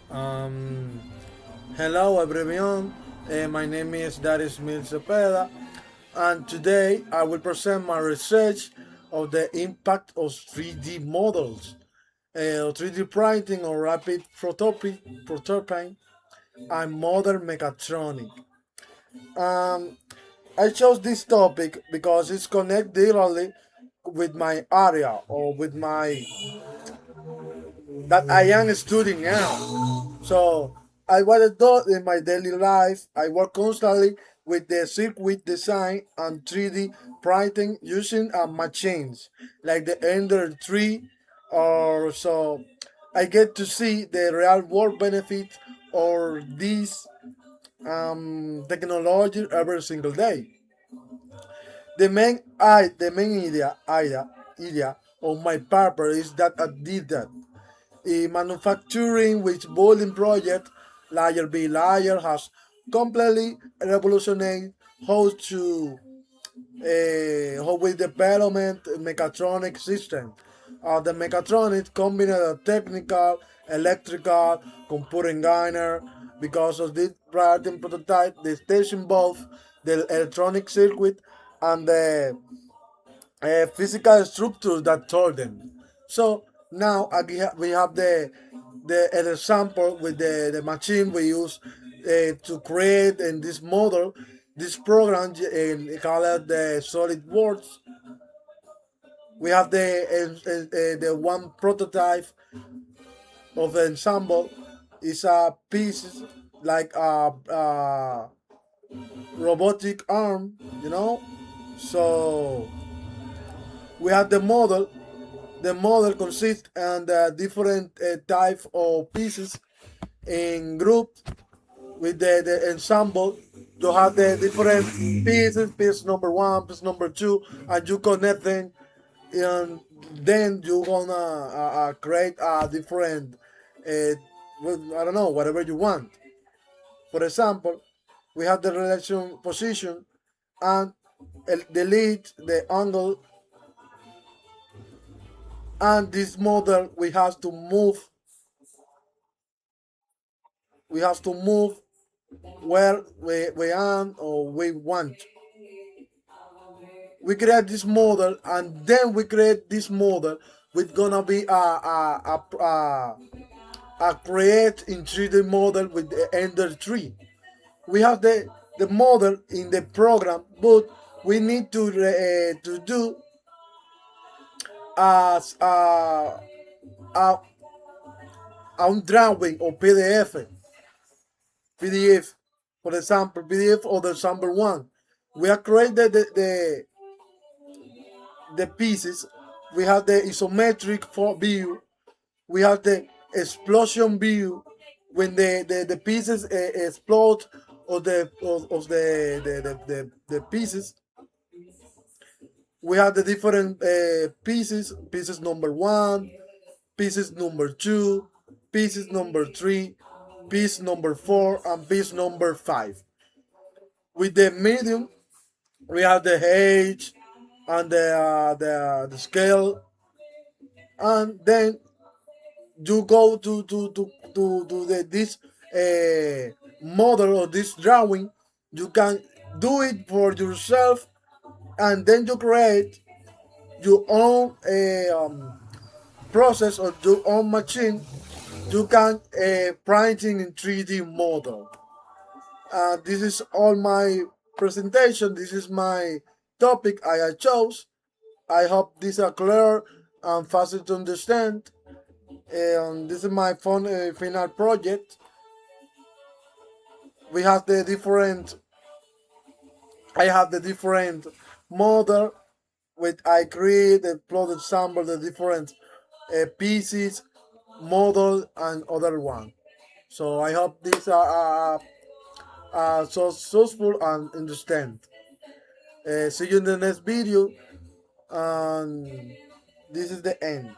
Um, Hello everyone, my name is Darius Mil Cepeda, and today I will present my research of the impact of 3D models, 3D printing or rapid prototyping, and modern mechatronics. Um, I chose this topic because it's connected directly with my area or with my that I am studying now. So I was a dot in my daily life. I work constantly with the circuit design and 3D printing using machines like the Ender 3 or so. I get to see the real world benefit or this technology every single day. The main idea of my paper is that I did that manufacturing with volume project layer by layer has completely revolutionized how we development mechatronic system. The mechatronics combine the technical, electrical, computer engineer. Because of this writing prototype, the station both the electronic circuit and the physical structures that told them. So now we have the example with the machine we use to create in this model this program called the SolidWorks. We have the one prototype of the ensemble is a piece like a robotic arm, you know. So we have the model. The model consists of different type of pieces in group with the ensemble. You have the different pieces, piece number one, piece number two, and you connect them, and then you gonna create a different, I don't know, whatever you want. For example, we have the relation position and delete the angle, and this model we have to move where we are or we want. We create this model and then we create this model with gonna be a create in 3D model with the Ender 3. We have the model in the program, but we need to do as a, a drawing or PDF, for example, PDF of the example one. We have created the pieces. We have the isometric view. We have the explosion view when the pieces explode of the pieces. We have the different pieces number one, pieces number two, pieces number three, piece number four, and piece number five. With the medium, we have the age and the scale, and then you go to this model or this drawing. You can do it for yourself, and then you create your own process or your own machine. You can printing in 3D model. This is all my presentation. This is my topic I chose. I hope this is clear and fast to understand. This is my fun final project. We have the different. I have the different model with I create the plot example the different pieces, model and other one. So I hope this so successful and understand. See you in the next video, and this is the end.